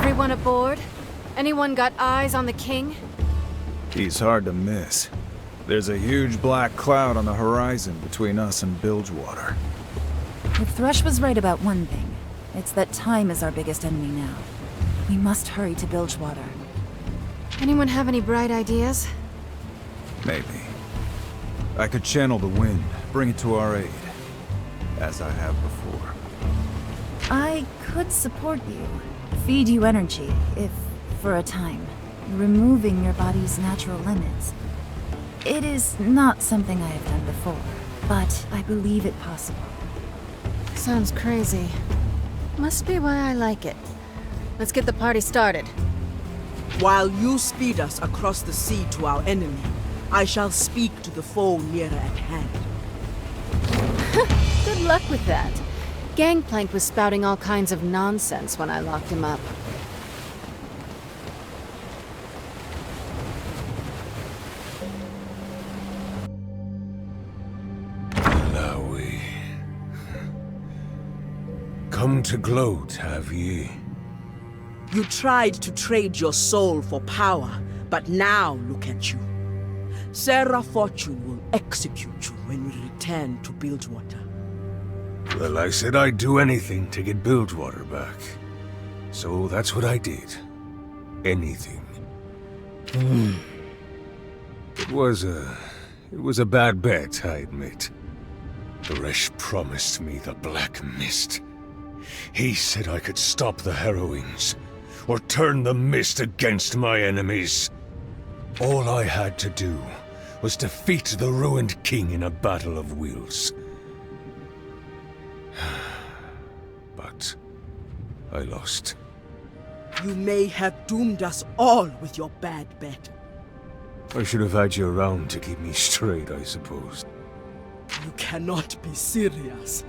Everyone aboard? Anyone got eyes on the king? He's hard to miss. There's a huge black cloud on the horizon between us and Bilgewater. If Thresh was right about one thing, it's that time is our biggest enemy now. We must hurry to Bilgewater. Anyone have any bright ideas? Maybe. I could channel the wind, bring it to our aid, as I have before. I could support you, feed you energy, if for a time, removing your body's natural limits. It is not something I have done before, but I believe it possible. Sounds crazy. Must be why I like it. Let's get the party started. While you speed us across the sea to our enemy, I shall speak to the foe nearer at hand. Good luck with that. Gangplank was spouting all kinds of nonsense when I locked him up. Come to gloat, have ye? You tried to trade your soul for power, but now look at you. Sarah Fortune will execute you when we return to Bilgewater. Well, I said I'd do anything to get Bilgewater back. So that's what I did. Anything. It was a bad bet, I admit. Thresh promised me the Black Mist. He said I could stop the Harrowings, or turn the mist against my enemies. All I had to do was defeat the ruined king in a battle of wills. But I lost. You may have doomed us all with your bad bet. I should have had you around to keep me straight, I suppose. You cannot be serious.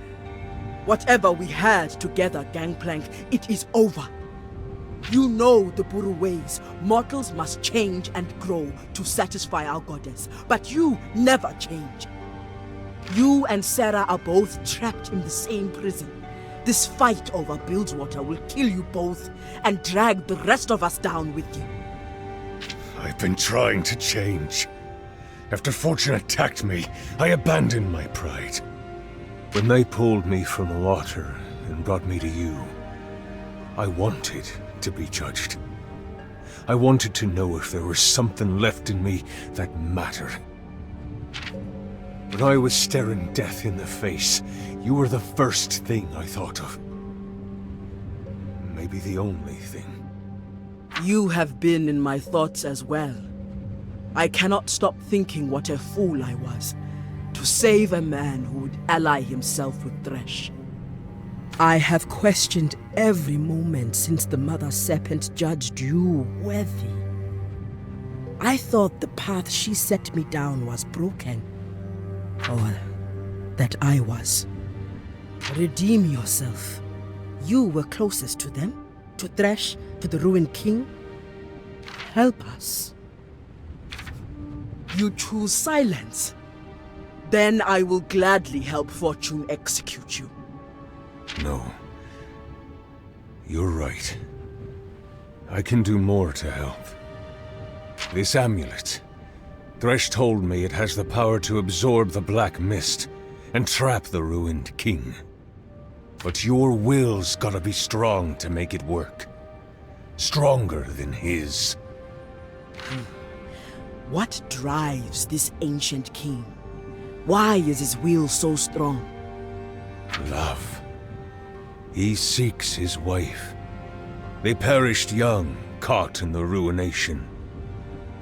Whatever we had together, Gangplank, it is over. You know the Buru ways. Mortals must change and grow to satisfy our goddess. But you never change. You and Sarah are both trapped in the same prison. This fight over Bilgewater will kill you both and drag the rest of us down with you. I've been trying to change. After Fortune attacked me, I abandoned my pride. When they pulled me from the water and brought me to you, I wanted to be judged. I wanted to know if there was something left in me that mattered. When I was staring death in the face, you were the first thing I thought of. Maybe the only thing. You have been in my thoughts as well. I cannot stop thinking what a fool I was, to save a man who would ally himself with Thresh. I have questioned every moment since the Mother Serpent judged you worthy. I thought the path she set me down was broken. Or that I was. Redeem yourself. You were closest to them, to Thresh, to the ruined king. Help us. You choose silence. Then I will gladly help Fortune execute you. No. You're right. I can do more to help. This amulet. Thresh told me it has the power to absorb the Black Mist and trap the ruined king. But your will's gotta be strong to make it work. Stronger than his. What drives this ancient king? Why is his will so strong? Love. He seeks his wife. They perished young, caught in the ruination.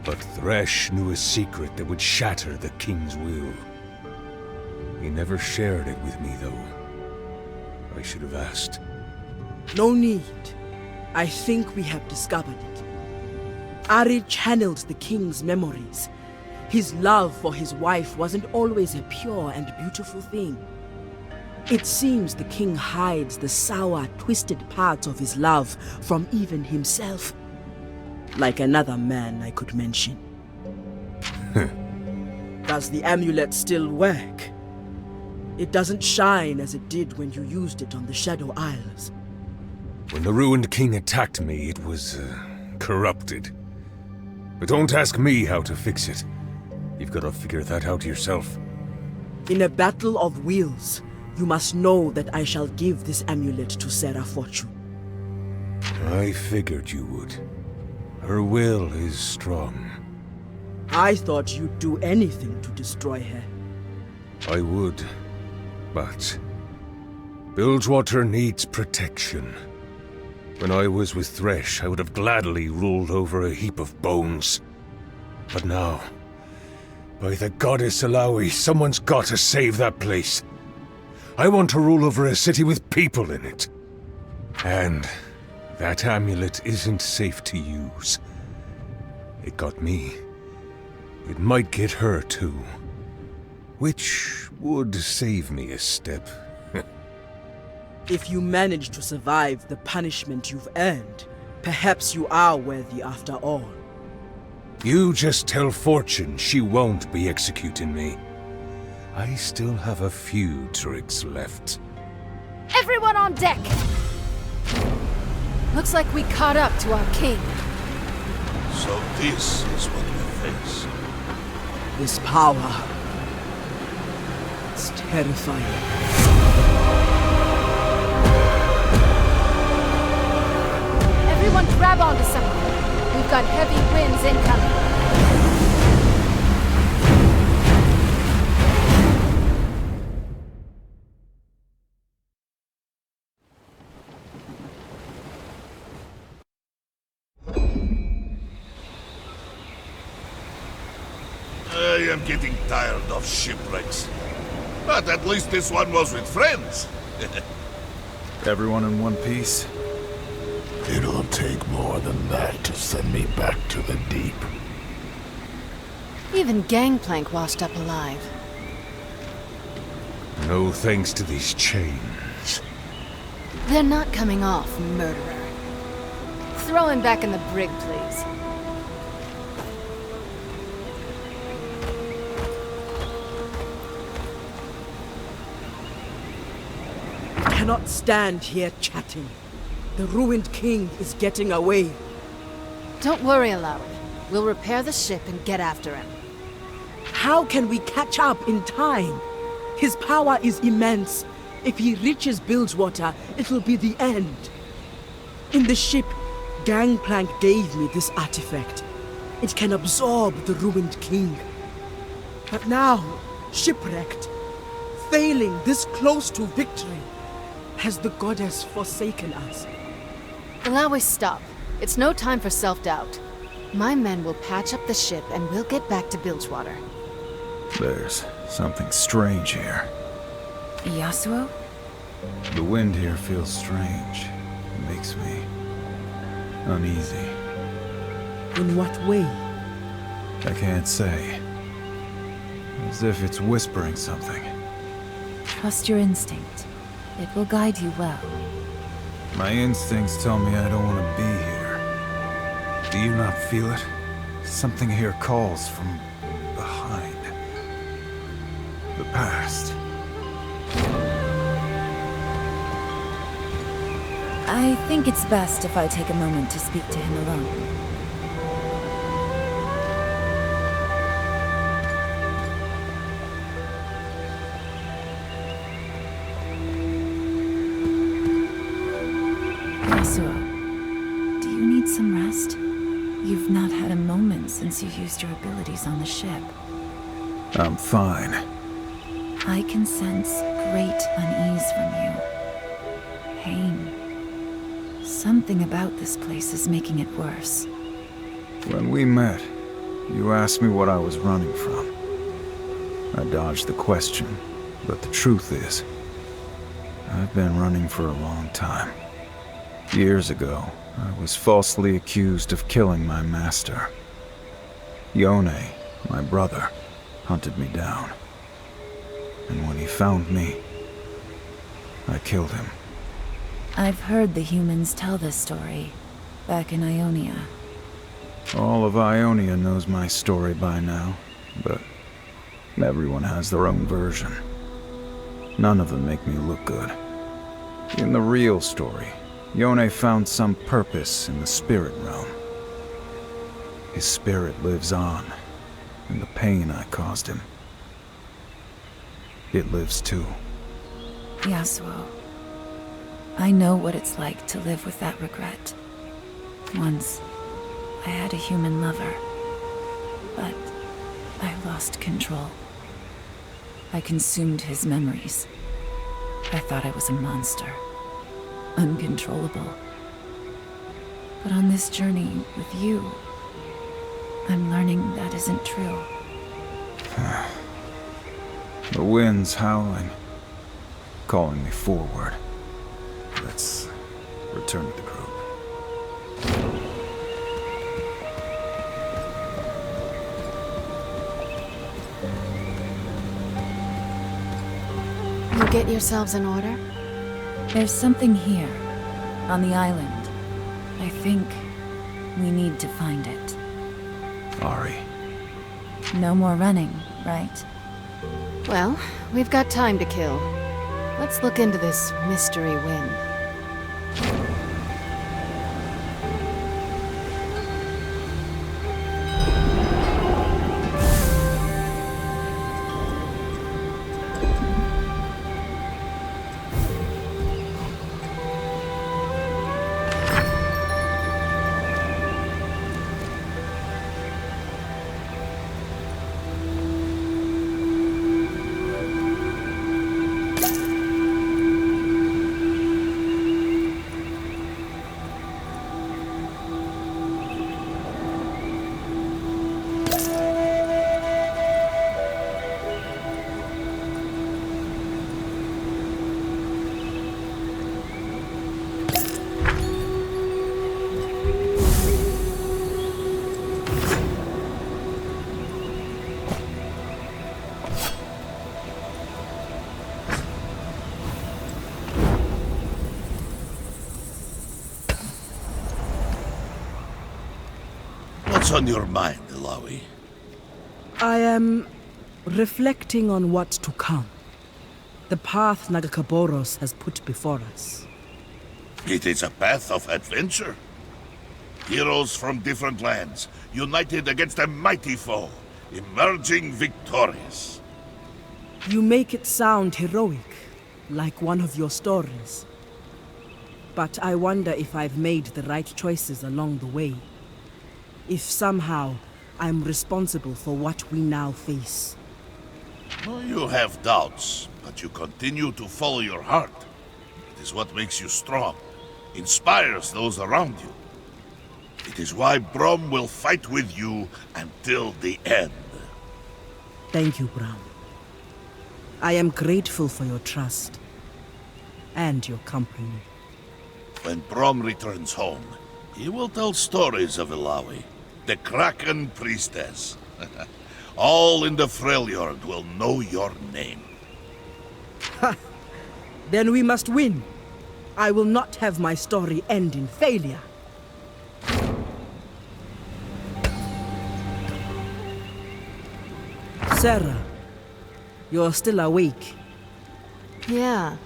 But Thresh knew a secret that would shatter the king's will. He never shared it with me, though. I should have asked. No need. I think we have discovered it. Ari channeled the king's memories. His love for his wife wasn't always a pure and beautiful thing. It seems the king hides the sour, twisted parts of his love from even himself. Like another man I could mention. Does the amulet still work? It doesn't shine as it did when you used it on the Shadow Isles. When the Ruined King attacked me, it was, corrupted. But don't ask me how to fix it. You've got to figure that out yourself. In a battle of wills, you must know that I shall give this amulet to Sarah Fortune. I figured you would. Her will is strong. I thought you'd do anything to destroy her. I would, but Bilgewater needs protection. When I was with Thresh, I would have gladly ruled over a heap of bones. But now, by the goddess Alawi, someone's got to save that place. I want to rule over a city with people in it. And that amulet isn't safe to use. It got me. It might get her too. Which would save me a step. If you manage to survive the punishment you've earned, perhaps you are worthy after all. You just tell Fortune she won't be executing me. I still have a few tricks left. Everyone on deck! Looks like we caught up to our king. So this is what we face. This power... it's terrifying. Everyone grab onto something. We've got heavy winds incoming. I am getting tired of shipwrecks. But at least this one was with friends. Everyone in one piece? It'll take more than that to send me back to the deep. Even Gangplank washed up alive. No thanks to these chains. They're not coming off, murderer. Throw him back in the brig, please. I cannot stand here chatting. The Ruined King is getting away. Don't worry, Alawi. We'll repair the ship and get after him. How can we catch up in time? His power is immense. If he reaches Bilgewater, it will be the end. In the ship, Gangplank gave me this artifact. It can absorb the Ruined King. But now, shipwrecked, failing this close to victory, has the goddess forsaken us? Alawi, stop. It's no time for self-doubt. My men will patch up the ship and we'll get back to Bilgewater. There's something strange here. Yasuo? The wind here feels strange. It makes me uneasy. In what way? I can't say. As if it's whispering something. Trust your instinct. It will guide you well. My instincts tell me I don't want to be here. Do you not feel it? Something here calls from behind. The past. I think it's best if I take a moment to speak to him alone. Yasuo, do you need some rest? You've not had a moment since you used your abilities on the ship. I'm fine. I can sense great unease from you. Pain. Something about this place is making it worse. When we met, you asked me what I was running from. I dodged the question, but the truth is, I've been running for a long time. Years ago, I was falsely accused of killing my master. Yone, my brother, hunted me down. And when he found me, I killed him. I've heard the humans tell this story, back in Ionia. All of Ionia knows my story by now, but everyone has their own version. None of them make me look good. In the real story, Yone found some purpose in the spirit realm. His spirit lives on, and the pain I caused him, it lives too. Yasuo, I know what it's like to live with that regret. Once, I had a human lover, but I lost control. I consumed his memories. I thought I was a monster, uncontrollable. But on this journey with you, I'm learning that isn't true. The wind's howling, calling me forward. Let's return to the group. You get yourselves in order? There's something here, on the island. I think we need to find it. Ari. No more running, right? Well, we've got time to kill. Let's look into this mystery wind. What's on your mind, Ilawi? I am reflecting on what's to come. The path Nagakaboros has put before us. It is a path of adventure. Heroes from different lands, united against a mighty foe, emerging victorious. You make it sound heroic, like one of your stories. But I wonder if I've made the right choices along the way. If somehow I'm responsible for what we now face. Well, you have doubts, but you continue to follow your heart. It is what makes you strong, inspires those around you. It is why Brom will fight with you until the end. Thank you, Bram. I am grateful for your trust and your company. When Brom returns home, he will tell stories of Ilawi, the Kraken Priestess. All in the Freljord will know your name. Ha! Then we must win. I will not have my story end in failure. Sarah, you're still awake. Yeah.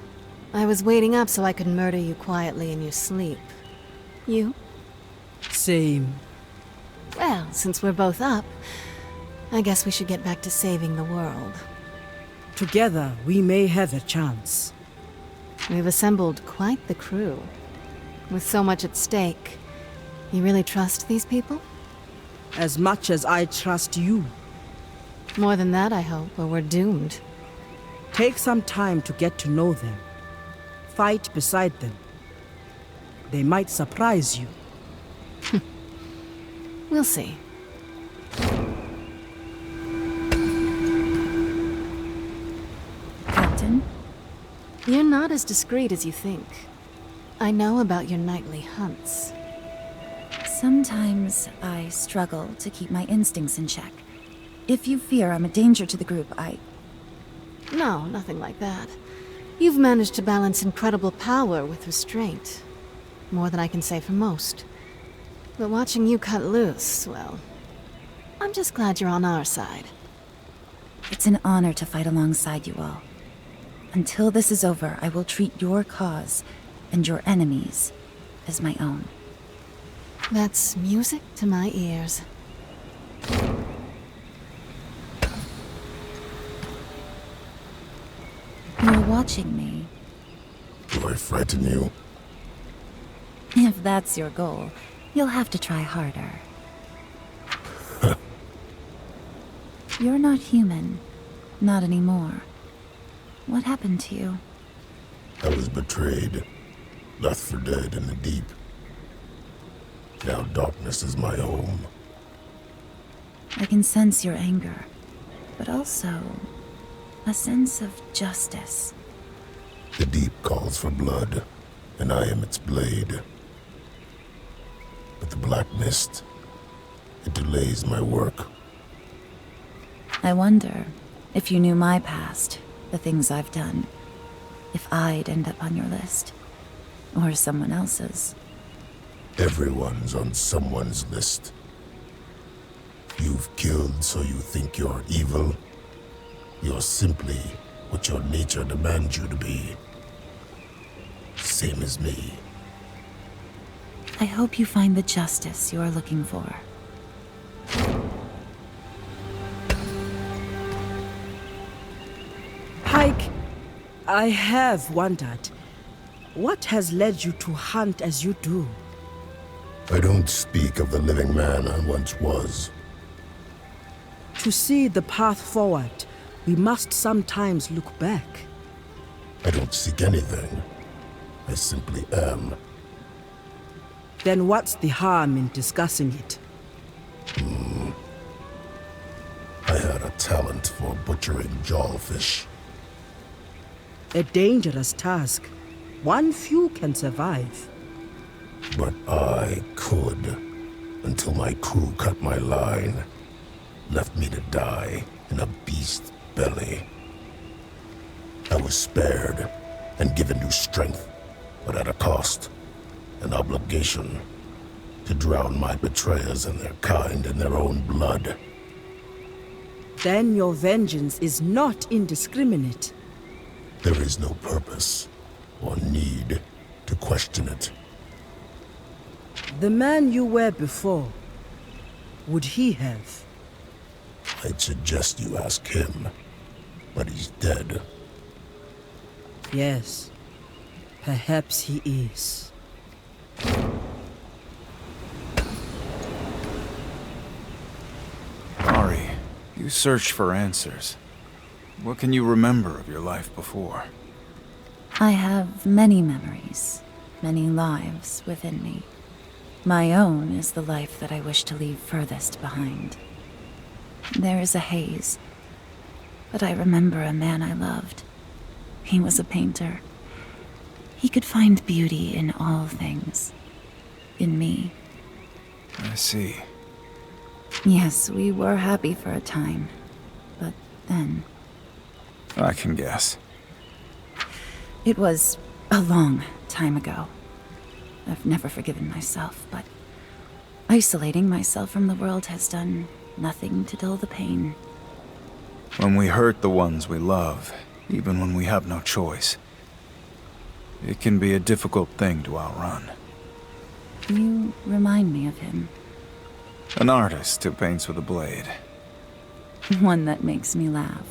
I was waiting up so I could murder you quietly in your sleep. You? Same. Well, since we're both up, I guess we should get back to saving the world. Together, we may have a chance. We've assembled quite the crew. With so much at stake, you really trust these people? As much as I trust you. More than that, I hope, or we're doomed. Take some time to get to know them. Fight beside them. They might surprise you. We'll see. Captain? You're not as discreet as you think. I know about your nightly hunts. Sometimes I struggle to keep my instincts in check. If you fear I'm a danger to the group, No, nothing like that. You've managed to balance incredible power with restraint. More than I can say for most. But watching you cut loose, well, I'm just glad you're on our side. It's an honor to fight alongside you all. Until this is over, I will treat your cause and your enemies as my own. That's music to my ears. You're watching me. Do I frighten you? If that's your goal, you'll have to try harder. You're not human. Not anymore. What happened to you? I was betrayed, left for dead in the deep. Now darkness is my home. I can sense your anger, but also a sense of justice. The deep calls for blood, and I am its blade. But the black mist, it delays my work. I wonder if you knew my past, the things I've done, if I'd end up on your list, or someone else's. Everyone's on someone's list. You've killed so you think you're evil. You're simply what your nature demands you to be. Same as me. I hope you find the justice you are looking for. Pike, I have wondered, what has led you to hunt as you do? I don't speak of the living man I once was. To see the path forward, we must sometimes look back. I don't seek anything. I simply am. Then what's the harm in discussing it? I had a talent for butchering jawfish. A dangerous task. One few can survive. But I could, until my crew cut my line, left me to die in a beast's belly. I was spared and given new strength, but at a cost, an obligation to drown my betrayers and their kind in their own blood. Then your vengeance is not indiscriminate. There is no purpose or need to question it. The man you were before, would he have? I'd suggest you ask him, but he's dead. Yes, perhaps he is. Ari, you search for answers. What can you remember of your life before? I have many memories, many lives within me. My own is the life that I wish to leave furthest behind. There is a haze, but I remember a man I loved. He was a painter. He could find beauty in all things. In me. I see. Yes, we were happy for a time, but then... I can guess. It was a long time ago. I've never forgiven myself, but isolating myself from the world has done nothing to dull the pain. When we hurt the ones we love, even when we have no choice, it can be a difficult thing to outrun. You remind me of him. An artist who paints with a blade. One that makes me laugh.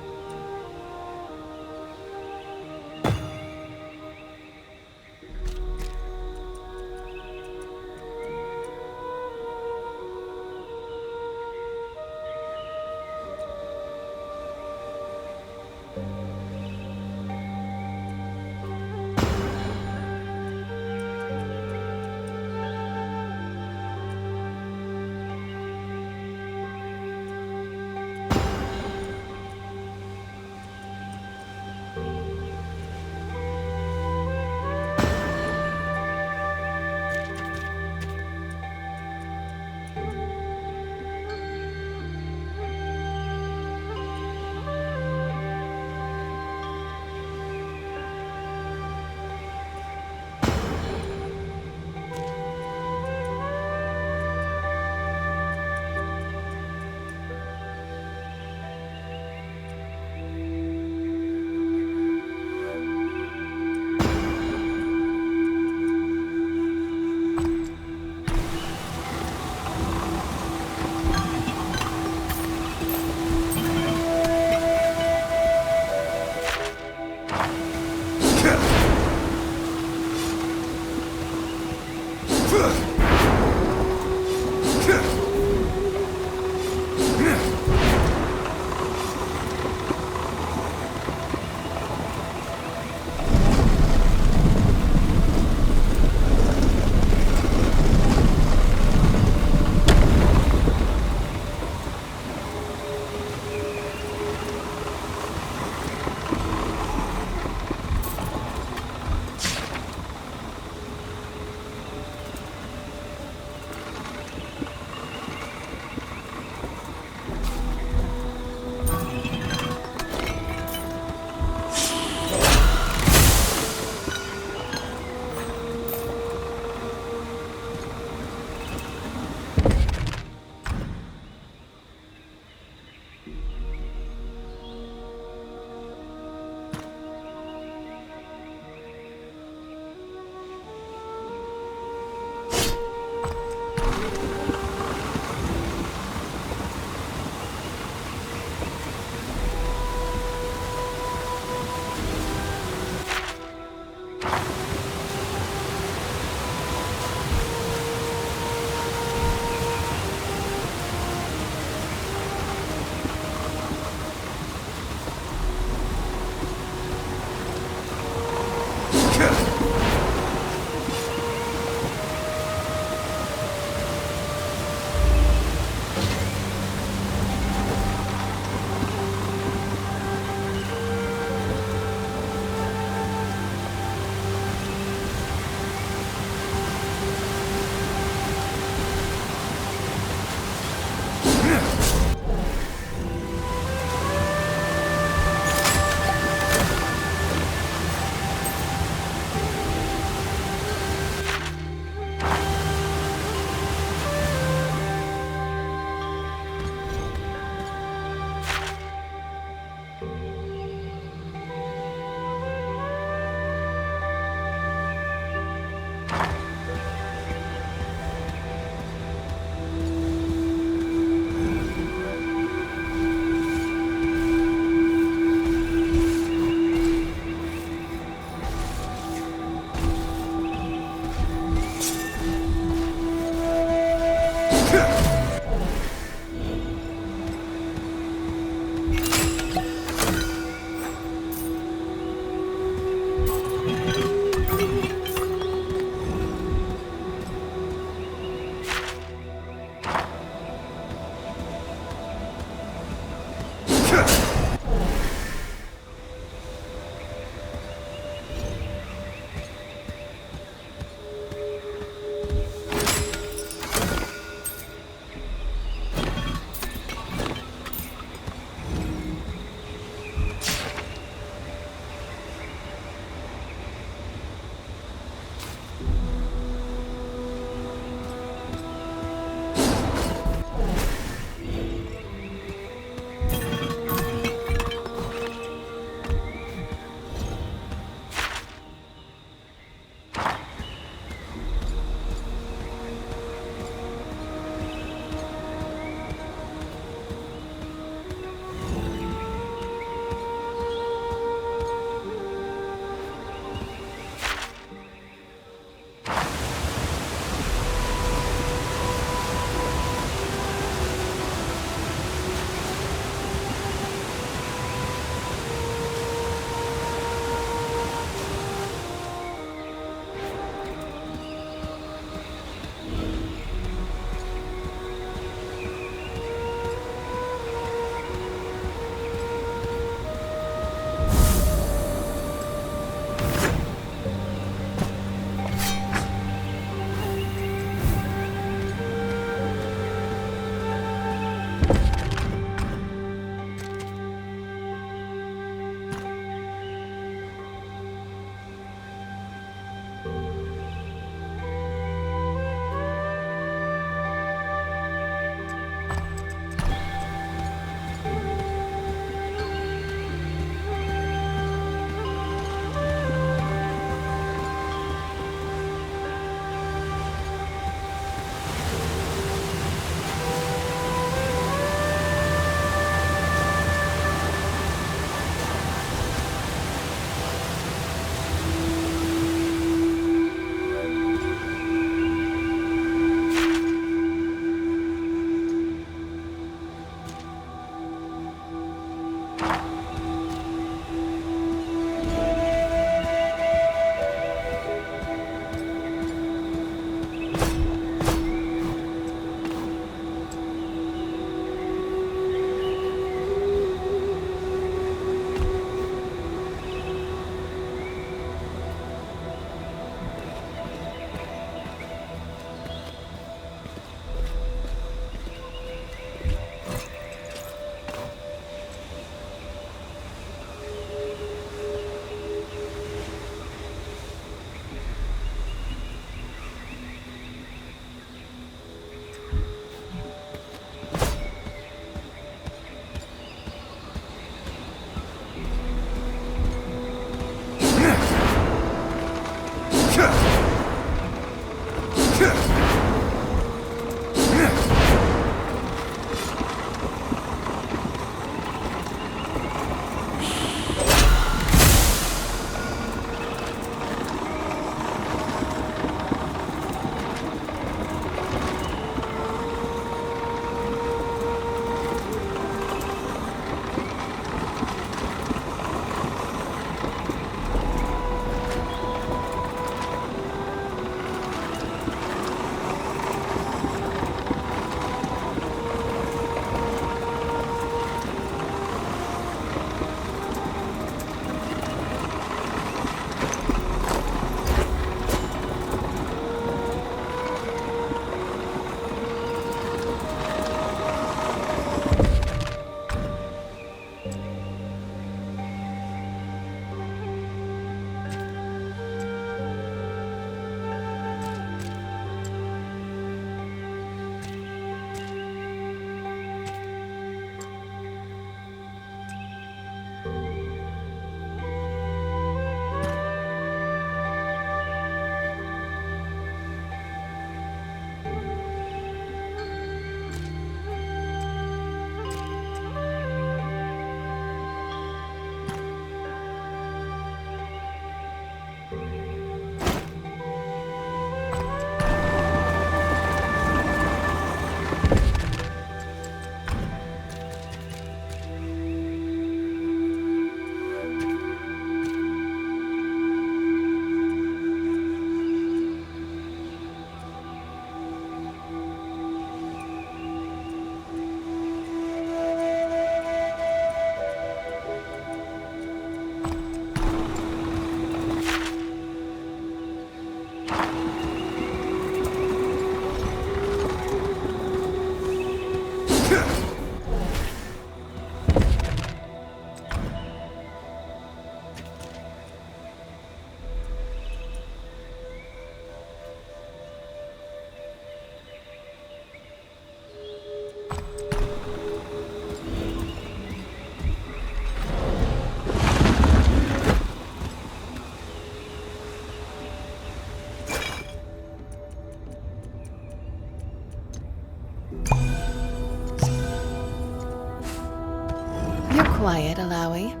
quiet, Alawi.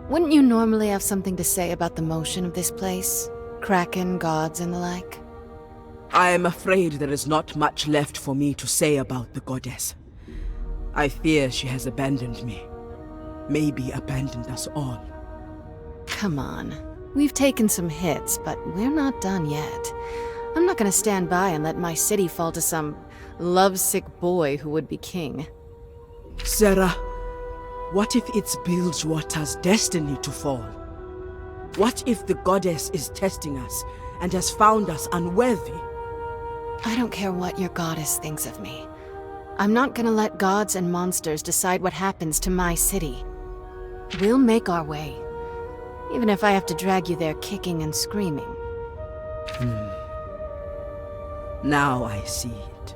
Wouldn't you normally have something to say about the motion of this place? Kraken, gods, and the like? I am afraid there is not much left for me to say about the goddess. I fear she has abandoned me. Maybe abandoned us all. Come on. We've taken some hits, but we're not done yet. I'm not gonna stand by and let my city fall to some lovesick boy who would be king. Sarah, what if it's Bilgewater's destiny to fall? What if the goddess is testing us and has found us unworthy? I don't care what your goddess thinks of me. I'm not gonna let gods and monsters decide what happens to my city. We'll make our way, even if I have to drag you there kicking and screaming. Now I see it.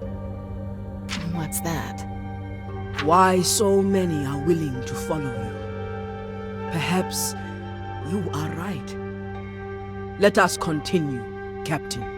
What's that? Why so many are willing to follow you. Perhaps you are right. Let us continue, Captain.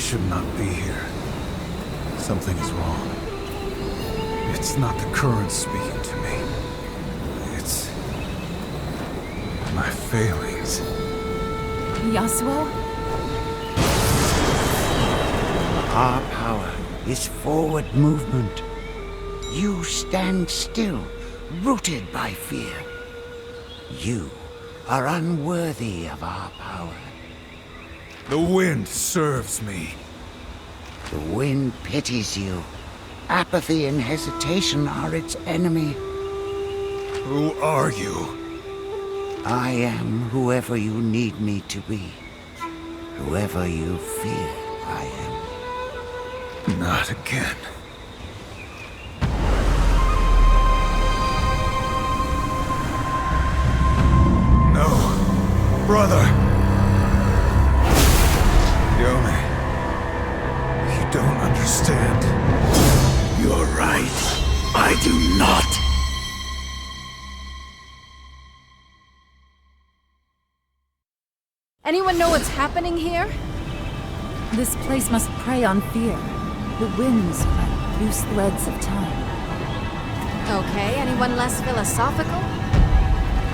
should not be here. Something is wrong. It's not the current speaking to me. It's my failings. Yasuo? Our power is forward movement. You stand still, rooted by fear. You are unworthy of our power. The wind serves me. The wind pities you. Apathy and hesitation are its enemy. Who are you? I am whoever you need me to be. Whoever you fear I am. Not again. No, brother. Yone, you don't understand. You're right. I do not. Anyone know what's happening here? This place must prey on fear. The winds cut loose threads of time. Okay, anyone less philosophical?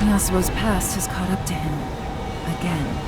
Yasuo's past has caught up to him. Again.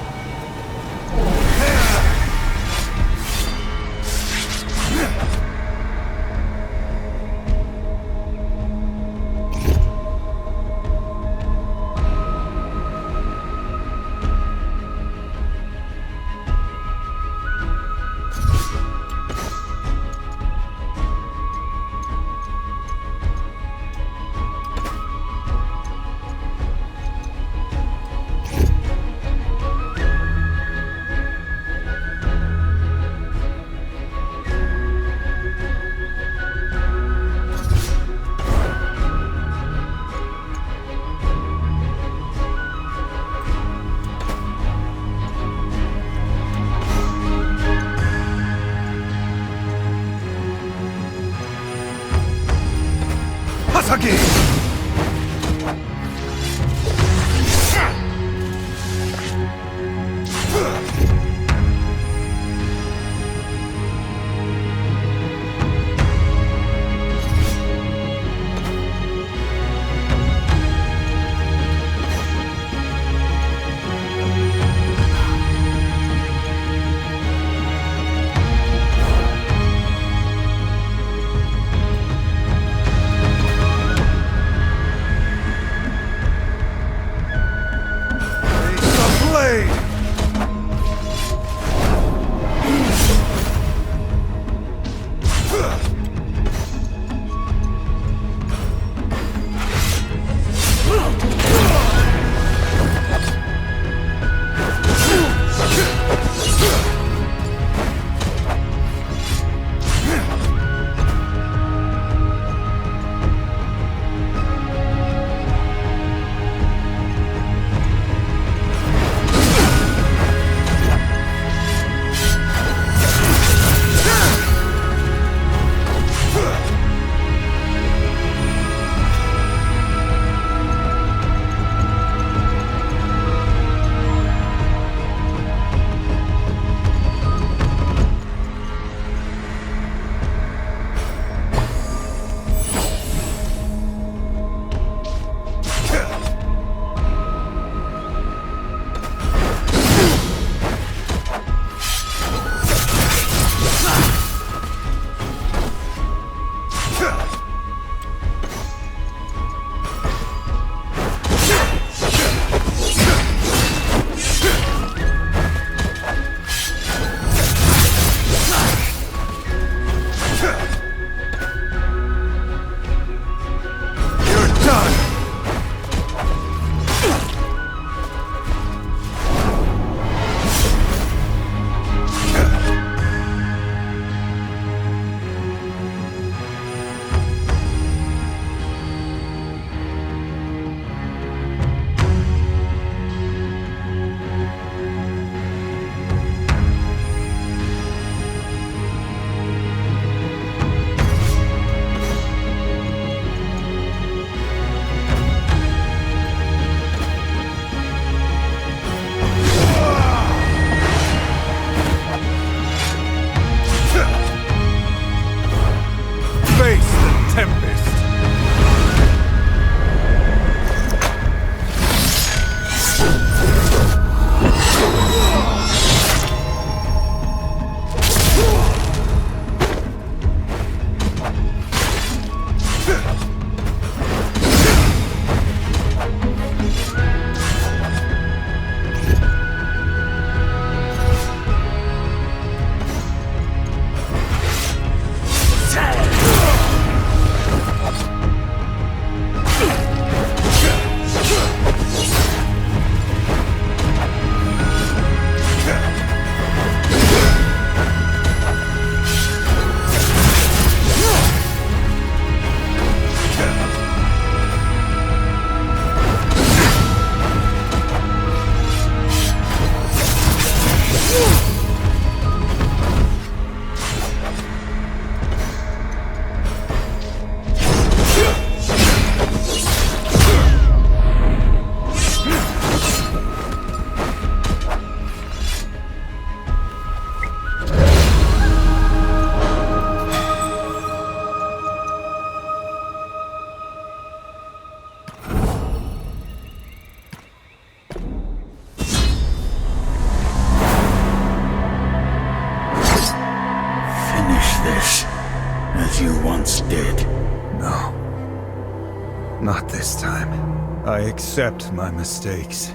Not this time. I accept my mistakes.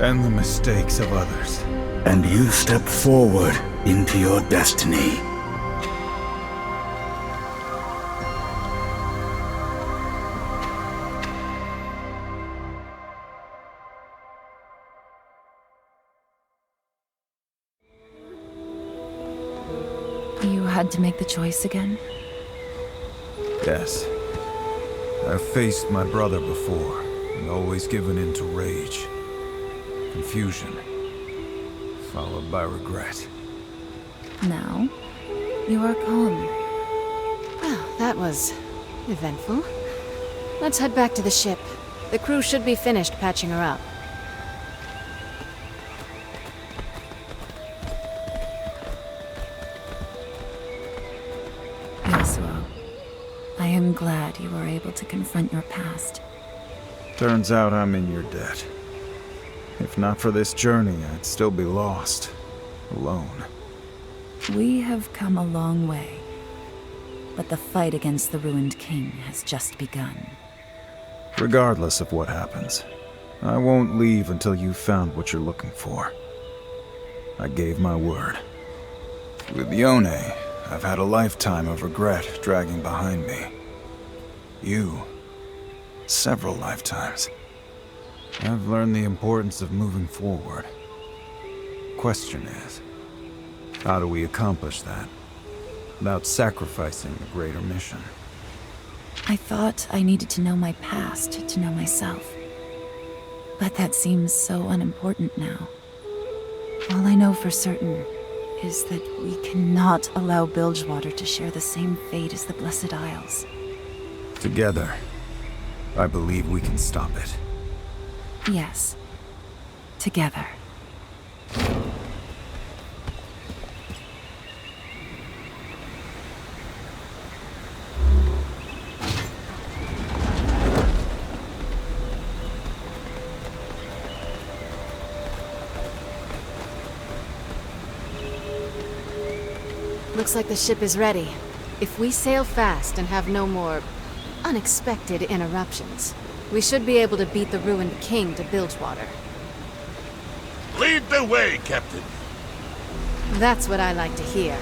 And the mistakes of others. And you step forward into your destiny. You had to make the choice again? Yes. I've faced my brother before, and always given in to rage. Confusion. Followed by regret. Now, you are calm. Well, that was eventful. Let's head back to the ship. The crew should be finished patching her up. Yasuo, I am glad you were able to confront your past. Turns out I'm in your debt. If not for this journey, I'd still be lost. Alone. We have come a long way. But the fight against the ruined king has just begun. Regardless of what happens, I won't leave until you've found what you're looking for. I gave my word. With Yone, I've had a lifetime of regret dragging behind me. You, several lifetimes. I've learned the importance of moving forward. Question is, how do we accomplish that without sacrificing the greater mission? I thought I needed to know my past to know myself. But that seems so unimportant now. All I know for certain is that we cannot allow Bilgewater to share the same fate as the Blessed Isles. Together, I believe we can stop it. Yes. Together. Looks like the ship is ready. If we sail fast and have no more unexpected interruptions, we should be able to beat the ruined king to Bilgewater. Lead the way, Captain. That's what I like to hear.